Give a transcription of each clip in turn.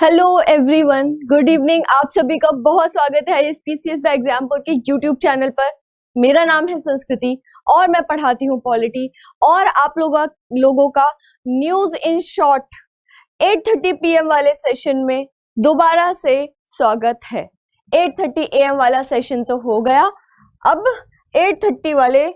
Hello everyone, good evening. आप सभी का बहुत स्वागत है इस पीसीएस द एग्जाम बोर्ड के यूट्यूब चैनल पर। मेरा नाम है संस्कृति और मैं पढ़ाती हूँ पॉलिटी। और आप लोगों का न्यूज इन शॉर्ट 8:30 PM वाले सेशन में दोबारा से स्वागत है। 8:30 AM वाला सेशन तो हो गया, अब 8:30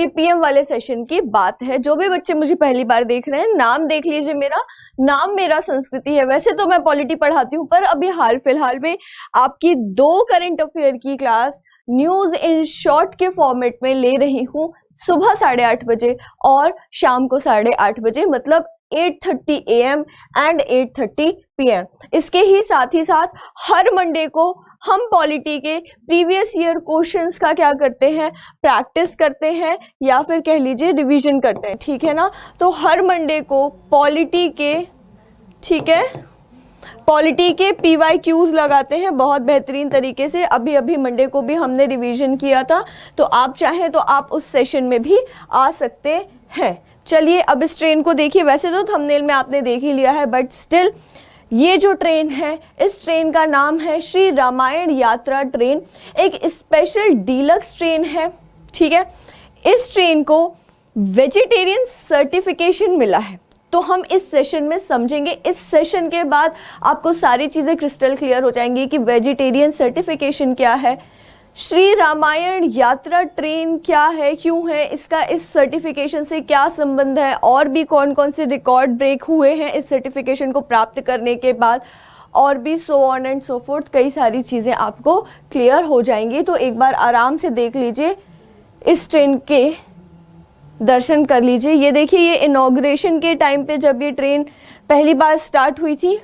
PM वाले सेशन की बात है। जो भी बच्चे मुझे पहली बार देख रहे हैं, नाम देख लीजिए, मेरा संस्कृति है। वैसे तो मैं पॉलिटी पढ़ाती हूँ, पर अभी हाल फिलहाल में आपकी 2 करंट अफेयर की क्लास न्यूज इन शॉर्ट के फॉर्मेट में ले रही हूँ, सुबह 8:30 बजे और शाम को 8:30 बजे, मतलब 8:30 AM एंड 8:30 PM। इसके ही साथ हर मंडे को हम पॉलिटी के प्रीवियस ईयर क्वेश्चंस का क्या करते हैं, प्रैक्टिस करते हैं या फिर कह लीजिए रिवीजन करते हैं, ठीक है ना। तो हर मंडे को पॉलिटी के PYQs लगाते हैं बहुत बेहतरीन तरीके से। अभी मंडे को भी हमने रिवीजन किया था, तो आप चाहें तो आप उस सेशन में भी आ सकते हैं। चलिए अब इस ट्रेन को देखिए। वैसे तो थंबनेल में आपने देख ही लिया है, बट स्टिल ये जो ट्रेन है, इस ट्रेन का नाम है श्री रामायण यात्रा ट्रेन। एक स्पेशल डीलक्स ट्रेन है, ठीक है। इस ट्रेन को वेजिटेरियन सर्टिफिकेशन मिला है, तो हम इस सेशन में समझेंगे। इस सेशन के बाद आपको सारी चीज़ें क्रिस्टल क्लियर हो जाएंगी कि वेजिटेरियन सर्टिफिकेशन क्या है, श्री रामायण यात्रा ट्रेन क्या है, क्यों है, इसका इस सर्टिफिकेशन से क्या संबंध है, और भी कौन कौन से रिकॉर्ड ब्रेक हुए हैं इस सर्टिफिकेशन को प्राप्त करने के बाद, और भी so on and so fourth. कई सारी चीज़ें आपको क्लियर हो जाएंगी। तो एक बार आराम से देख लीजिए, इस ट्रेन के दर्शन कर लीजिए। ये देखिए, ये इनॉग्रेशन के टाइम पे जब ये ट्रेन पहली बार स्टार्ट हुई थी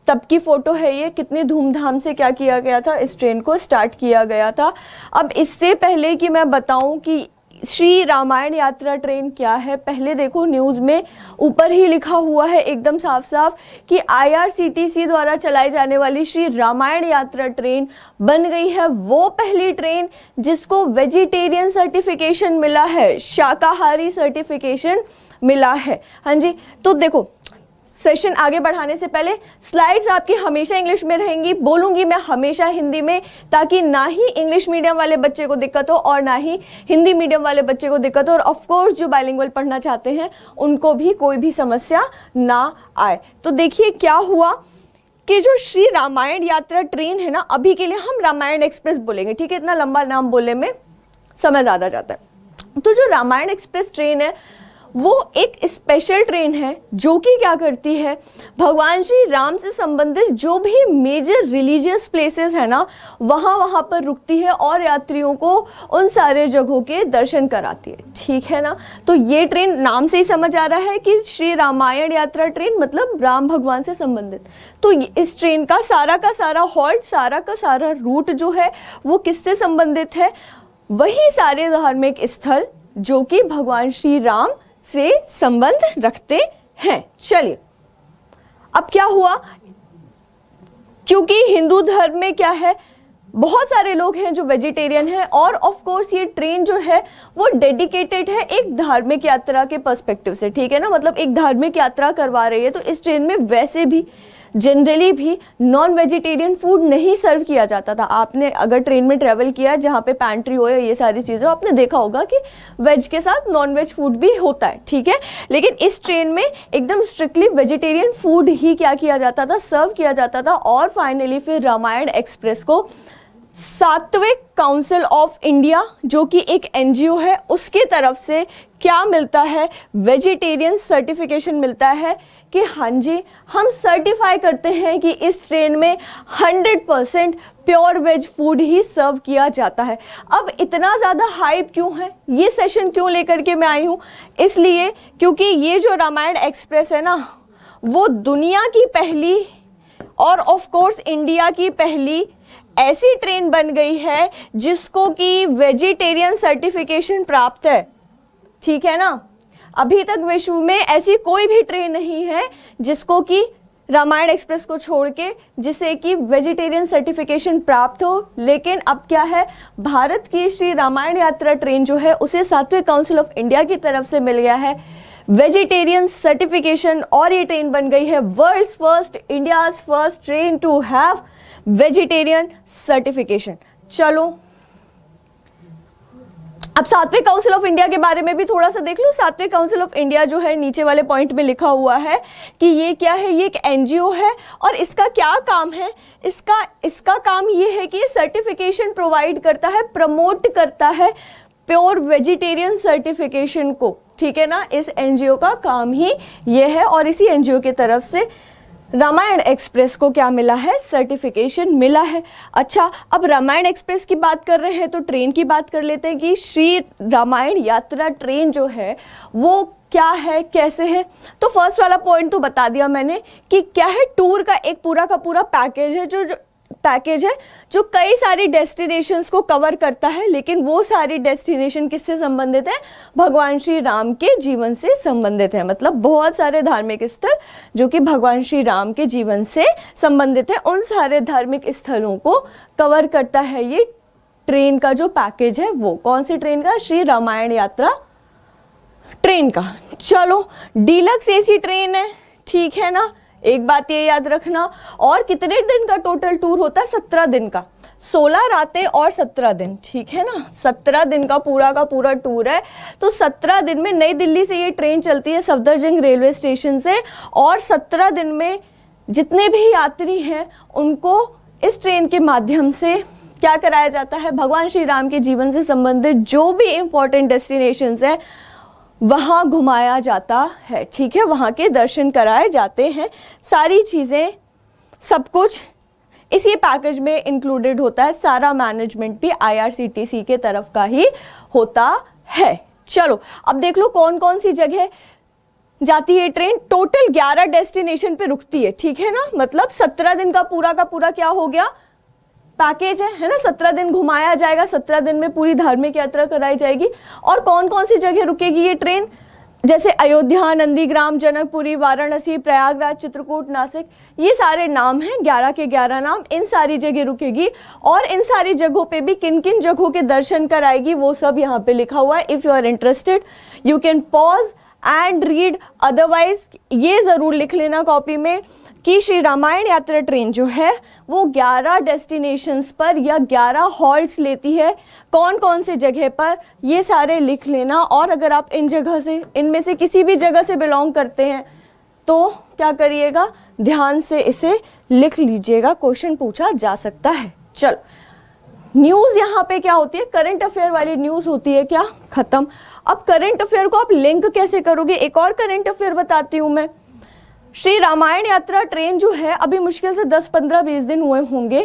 तब की फोटो है ये। कितनी धूमधाम से क्या किया गया था, इस ट्रेन को स्टार्ट किया गया था। अब इससे पहले कि मैं बताऊं कि श्री रामायण यात्रा ट्रेन क्या है, पहले देखो न्यूज़ में ऊपर ही लिखा हुआ है एकदम साफ साफ कि IRCTC द्वारा चलाई जाने वाली श्री रामायण यात्रा ट्रेन बन गई है वो पहली ट्रेन जिसको वेजिटेरियन सर्टिफिकेशन मिला है, शाकाहारी सर्टिफिकेशन मिला है। हाँ जी, तो देखो सेशन आगे बढ़ाने से पहले स्लाइड्स आपकी हमेशा इंग्लिश में रहेंगी, बोलूंगी मैं हमेशा हिंदी में, ताकि ना ही इंग्लिश मीडियम वाले बच्चे को दिक्कत हो और ना ही हिंदी मीडियम वाले बच्चे को दिक्कत हो, और ऑफ कोर्स जो बाइलिंगुअल पढ़ना चाहते हैं उनको भी कोई भी समस्या ना आए। तो देखिए क्या हुआ कि जो श्री रामायण यात्रा ट्रेन है ना, अभी के लिए हम रामायण एक्सप्रेस बोलेंगे, ठीक है, इतना लंबा नाम बोलने में समय ज़्यादा जाता है। तो जो रामायण एक्सप्रेस ट्रेन है वो एक स्पेशल ट्रेन है जो कि क्या करती है, भगवान श्री राम से संबंधित जो भी मेजर रिलीजियस प्लेसेस है ना, वहाँ पर रुकती है और यात्रियों को उन सारे जगहों के दर्शन कराती है, ठीक है ना। तो ये ट्रेन नाम से ही समझ आ रहा है कि श्री रामायण यात्रा ट्रेन मतलब राम भगवान से संबंधित। तो इस ट्रेन का सारा हॉल्ट, सारा का सारा रूट जो है वो किससे संबंधित है, वही सारे धार्मिक स्थल जो कि भगवान श्री राम से संबंध रखते हैं। चलिए अब क्या हुआ, क्योंकि हिंदू धर्म में क्या है, बहुत सारे लोग हैं जो वेजिटेरियन हैं, और ऑफ कोर्स ये ट्रेन जो है वो डेडिकेटेड है एक धार्मिक यात्रा के पर्सपेक्टिव से, ठीक है ना, मतलब एक धार्मिक यात्रा करवा रही है। तो इस ट्रेन में वैसे भी जनरली भी नॉन वेजिटेरियन फूड नहीं सर्व किया जाता था। आपने अगर ट्रेन में ट्रेवल किया जहाँ पे पैंट्री हो या ये सारी चीज़ें, आपने देखा होगा कि वेज के साथ नॉन वेज फूड भी होता है, ठीक है। लेकिन इस ट्रेन में एकदम स्ट्रिक्टली वेजिटेरियन फूड ही क्या किया जाता था, सर्व किया जाता था। और फाइनली फिर रामायण एक्सप्रेस को 7वें काउंसिल ऑफ इंडिया जो कि एक NGO है, उसके तरफ से क्या मिलता है, वेजिटेरियन सर्टिफिकेशन मिलता है कि हाँ जी, हम सर्टिफाई करते हैं कि इस ट्रेन में 100% प्योर वेज फूड ही सर्व किया जाता है। अब इतना ज़्यादा हाइप क्यों है, ये सेशन क्यों लेकर के मैं आई हूँ, इसलिए क्योंकि ये जो रामायण एक्सप्रेस है ना, वो दुनिया की पहली और ऑफ कोर्स इंडिया की पहली ऐसी ट्रेन बन गई है जिसको कि वेजिटेरियन सर्टिफिकेशन प्राप्त है, ठीक है ना। अभी तक विश्व में ऐसी कोई भी ट्रेन नहीं है जिसको कि रामायण एक्सप्रेस को छोड़ के जिसे कि वेजिटेरियन सर्टिफिकेशन प्राप्त हो। लेकिन अब क्या है, भारत की श्री रामायण यात्रा ट्रेन जो है उसे 7वें काउंसिल ऑफ इंडिया की तरफ से मिल गया है वेजिटेरियन सर्टिफिकेशन, और ये ट्रेन बन गई है world's first, India's first train to have vegetarian certification. चलो अब सातवें काउंसिल ऑफ इंडिया के बारे में भी थोड़ा सा देख लो। सातवें काउंसिल ऑफ इंडिया जो है नीचे वाले पॉइंट में लिखा हुआ है कि ये क्या है, ये एक एनजीओ है और इसका क्या काम है, इसका काम ये है कि ये सर्टिफिकेशन प्रोवाइड करता है, प्रमोट करता है प्योर वेजिटेरियन सर्टिफिकेशन को, ठीक है ना। इस एनजीओ का काम ही ये है और इसी एनजीओ की तरफ से रामायण एक्सप्रेस को क्या मिला है, सर्टिफिकेशन मिला है। अच्छा, अब रामायण एक्सप्रेस की बात कर रहे हैं तो ट्रेन की बात कर लेते हैं कि श्री रामायण यात्रा ट्रेन जो है वो क्या है, कैसे है। तो फर्स्ट वाला पॉइंट तो बता दिया मैंने कि क्या है, टूर का एक पूरा का पूरा पैकेज है, जो कई सारी डेस्टिनेशंस को कवर करता है, लेकिन वो सारी डेस्टिनेशन किससे संबंधित है, भगवान श्री राम के जीवन से संबंधित है। मतलब बहुत सारे धार्मिक स्थल जो कि भगवान श्री राम के जीवन से संबंधित है, उन सारे धार्मिक स्थलों को कवर करता है ये ट्रेन का जो पैकेज है। वो कौन सी ट्रेन का, श्री रामायण यात्रा ट्रेन का। चलो डीलक्स एसी ट्रेन है, ठीक है ना, एक बात ये याद रखना। और कितने दिन का टोटल टूर होता है, 17 दिन का, 16 रातें और 17 दिन, ठीक है ना, 17 दिन का पूरा टूर है। तो 17 दिन में नई दिल्ली से ये ट्रेन चलती है सफदरजंग रेलवे स्टेशन से, और 17 दिन में जितने भी यात्री हैं उनको इस ट्रेन के माध्यम से क्या कराया जाता है, भगवान श्री राम के जीवन से संबंधित जो भी इंपॉर्टेंट डेस्टिनेशंस है वहाँ घुमाया जाता है, ठीक है, वहाँ के दर्शन कराए जाते हैं। सारी चीज़ें, सब कुछ इसी पैकेज में इंक्लूडेड होता है। सारा मैनेजमेंट भी IRCTC के तरफ का ही होता है। चलो अब देख लो कौन कौन सी जगह जाती है ट्रेन। टोटल 11 डेस्टिनेशन पे रुकती है, ठीक है ना। मतलब 17 दिन का पूरा क्या हो गया, पैकेज है ना। 17 दिन घुमाया जाएगा, 17 दिन में पूरी धार्मिक यात्रा कराई जाएगी। और कौन कौन सी जगह रुकेगी ये ट्रेन, जैसे अयोध्या, नंदीग्राम, जनकपुरी, वाराणसी, प्रयागराज, चित्रकूट, नासिक, ये सारे नाम हैं, 11 के 11 नाम। इन सारी जगह रुकेगी और इन सारी जगहों पे भी किन किन जगहों के दर्शन कराएगी वो सब यहाँ पे लिखा हुआ है। If you are interested you can pause and read, otherwise ये ज़रूर लिख लेना कॉपी में कि श्री रामायण यात्रा ट्रेन जो है वो 11 डेस्टिनेशंस पर या 11 हॉल्ट्स लेती है। कौन कौन से जगह पर, ये सारे लिख लेना। और अगर आप इनमें से किसी भी जगह से बिलोंग करते हैं तो क्या करिएगा, ध्यान से इसे लिख लीजिएगा, क्वेश्चन पूछा जा सकता है। चलो न्यूज़ यहाँ पे क्या होती है, करंट अफेयर वाली न्यूज़ होती है क्या, खत्म। अब करंट अफेयर को आप लिंक कैसे करोगे, एक और करंट अफेयर बताती हूँ मैं। श्री रामायण यात्रा ट्रेन जो है अभी मुश्किल से 10-15-20 दिन हुए होंगे,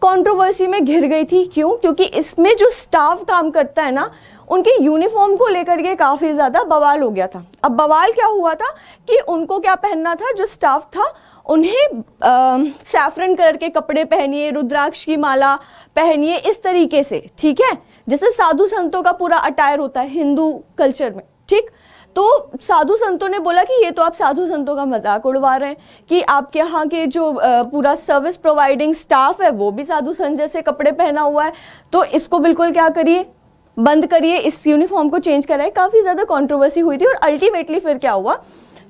कंट्रोवर्सी में घिर गई थी। क्यों, क्योंकि इसमें जो स्टाफ काम करता है ना, उनके यूनिफॉर्म को लेकर के काफ़ी ज़्यादा बवाल हो गया था। अब बवाल क्या हुआ था कि उनको क्या पहनना था, जो स्टाफ था उन्हें सैफरन कलर के कपड़े पहनिए, रुद्राक्ष की माला पहनिए, इस तरीके से, ठीक है, जैसे साधु संतों का पूरा अटायर होता है हिंदू कल्चर में, ठीक। तो साधु संतों ने बोला कि ये तो आप साधु संतों का मजाक उड़वा रहे हैं कि आपके यहाँ के जो पूरा सर्विस प्रोवाइडिंग स्टाफ है वो भी साधु संत जैसे कपड़े पहना हुआ है, तो इसको बिल्कुल क्या करिए, बंद करिए, इस यूनिफॉर्म को चेंज कराए। काफ़ी ज़्यादा कंट्रोवर्सी हुई थी और अल्टीमेटली फिर क्या हुआ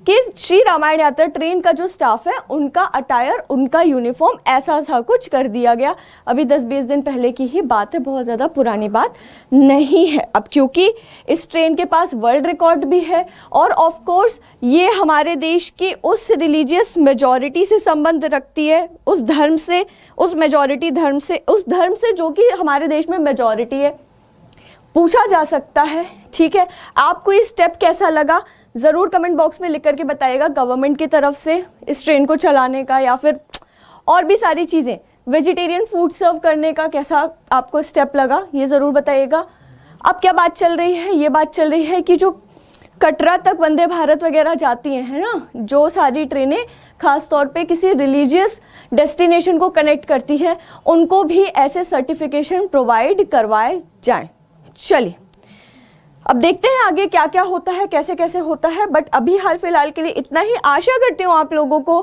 कि श्री रामायण यात्रा ट्रेन का जो स्टाफ है उनका अटायर, उनका यूनिफॉर्म ऐसा सा कुछ कर दिया गया। अभी 10-20 दिन पहले की ही बात है, बहुत ज़्यादा पुरानी बात नहीं है। अब क्योंकि इस ट्रेन के पास वर्ल्ड रिकॉर्ड भी है और ऑफ कोर्स ये हमारे देश की उस रिलीजियस मेजॉरिटी से संबंध रखती है, उस धर्म से, उस मेजॉरिटी धर्म से, उस धर्म से जो कि हमारे देश में मेजॉरिटी है, पूछा जा सकता है, ठीक है। आपको ये स्टेप कैसा लगा ज़रूर कमेंट बॉक्स में लिख करके बताइएगा। गवर्नमेंट की तरफ से इस ट्रेन को चलाने का या फिर और भी सारी चीज़ें, वेजिटेरियन फूड सर्व करने का कैसा आपको स्टेप लगा, ये ज़रूर बताइएगा। अब क्या बात चल रही है, ये बात चल रही है कि जो कटरा तक वंदे भारत वगैरह जाती हैं, है ना, जो सारी ट्रेनें खास तौर पे किसी रिलीजियस डेस्टिनेशन को कनेक्ट करती हैं, उनको भी ऐसे सर्टिफिकेशन प्रोवाइड करवाए जाएँ। चलिए अब देखते हैं आगे क्या क्या होता है, कैसे कैसे होता है, बट अभी हाल फिलहाल के लिए इतना ही। आशा करती हूँ आप लोगों को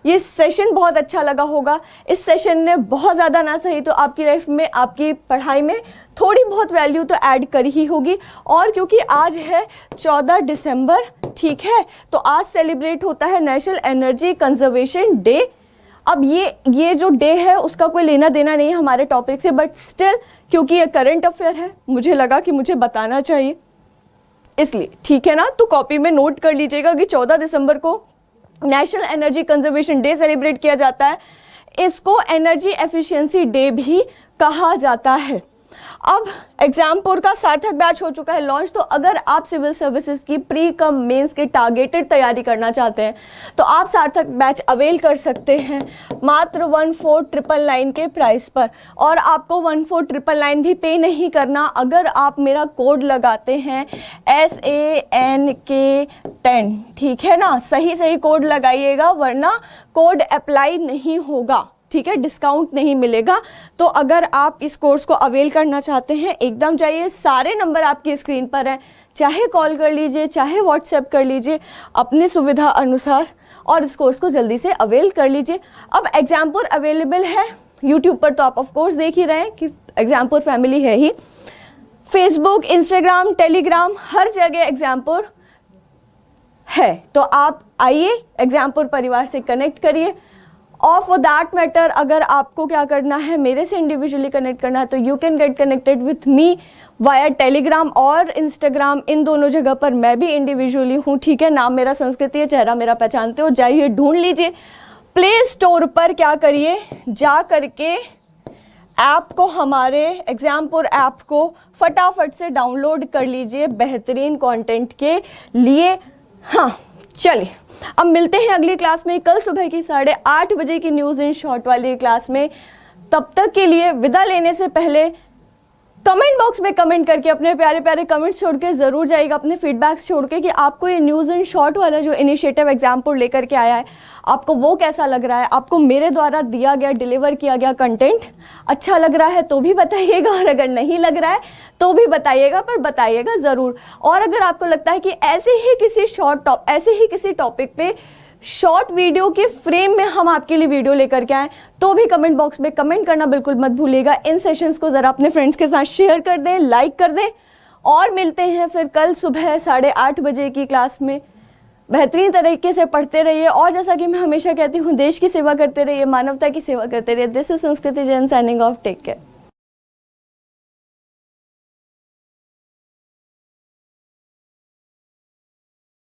ये सेशन बहुत अच्छा लगा होगा। इस सेशन ने बहुत ज़्यादा ना सही तो आपकी लाइफ में, आपकी पढ़ाई में थोड़ी बहुत वैल्यू तो ऐड करी ही होगी। और क्योंकि आज है 14 दिसंबर, ठीक है, तो आज सेलिब्रेट होता है नेशनल एनर्जी कंजर्वेशन डे। अब ये जो डे है उसका कोई लेना देना नहीं है हमारे टॉपिक से, बट स्टिल क्योंकि ये करंट अफेयर है मुझे लगा कि मुझे बताना चाहिए, इसलिए, ठीक है ना। तो कॉपी में नोट कर लीजिएगा कि 14 दिसंबर को national energy conservation day celebrate किया जाता है। इसको एनर्जी एफिशिएंसी डे भी कहा जाता है। अब एग्जामपुर का सार्थक बैच हो चुका है लॉन्च, तो अगर आप सिविल सर्विसेज की प्री कम मेंस की टारगेटेड तैयारी करना चाहते हैं तो आप सार्थक बैच अवेल कर सकते हैं मात्र 14,999 के प्राइस पर। और आपको 14,999 भी पे नहीं करना अगर आप मेरा कोड लगाते हैं SANK10, ठीक है ना। सही कोड लगाइएगा वरना कोड अप्लाई नहीं होगा, ठीक है, डिस्काउंट नहीं मिलेगा। तो अगर आप इस कोर्स को अवेल करना चाहते हैं एकदम जाइए, सारे नंबर आपकी स्क्रीन पर हैं, चाहे कॉल कर लीजिए चाहे व्हाट्सएप कर लीजिए अपनी सुविधा अनुसार, और इस कोर्स को जल्दी से अवेल कर लीजिए। अब एग्जामपुर अवेलेबल है यूट्यूब पर, तो आप ऑफ कोर्स देख ही रहे हैं कि एग्जामपुर फैमिली है ही। फेसबुक, इंस्टाग्राम, टेलीग्राम, हर जगह एग्जामपुर है, तो आप आइए एग्जामपुर परिवार से कनेक्ट करिए। और फॉर दैट मैटर अगर आपको क्या करना है, मेरे से इंडिविजुअली कनेक्ट करना है, तो you can get connected with me via Telegram और इंस्टाग्राम। इन दोनों जगह पर मैं भी इंडिविजुअली हूँ, ठीक है। नाम मेरा संस्कृति है, चेहरा मेरा पहचानते हो, जाइए ढूंढ लीजिए। प्ले स्टोर पर क्या करिए, जा करके ऐप को, हमारे एग्जामपुर ऐप को फटाफट से डाउनलोड कर लीजिए बेहतरीन कंटेंट के लिए। हाँ चलिए, अब मिलते हैं अगली क्लास में कल सुबह की 8:30 बजे की न्यूज़ इन शॉर्ट वाली क्लास में। तब तक के लिए विदा लेने से पहले कमेंट बॉक्स में कमेंट करके अपने प्यारे प्यारे कमेंट्स छोड़ के ज़रूर जाइएगा, अपने फीडबैक्स छोड़ के, कि आपको ये न्यूज़ इन शॉर्ट वाला जो इनिशिएटिव एग्जामपुर लेकर के आया है आपको वो कैसा लग रहा है, आपको मेरे द्वारा दिया गया, डिलीवर किया गया कंटेंट अच्छा लग रहा है तो भी बताइएगा, और अगर नहीं लग रहा है तो भी बताइएगा, पर बताइएगा ज़रूर। और अगर आपको लगता है कि ऐसे ही किसी टॉपिक पे शॉर्ट वीडियो के फ्रेम में हम आपके लिए वीडियो लेकर के आए तो भी कमेंट बॉक्स में कमेंट करना बिल्कुल मत भूलिएगा। इन सेशंस को ज़रा अपने फ्रेंड्स के साथ शेयर कर दें, लाइक कर दें, और मिलते हैं फिर कल सुबह 8:30 बजे की क्लास में। बेहतरीन तरीके से पढ़ते रहिए, और जैसा कि मैं हमेशा कहती हूँ, देश की सेवा करते रहिए, मानवता की सेवा करते रहिए। This is Sanskriti Jain signing off, take care.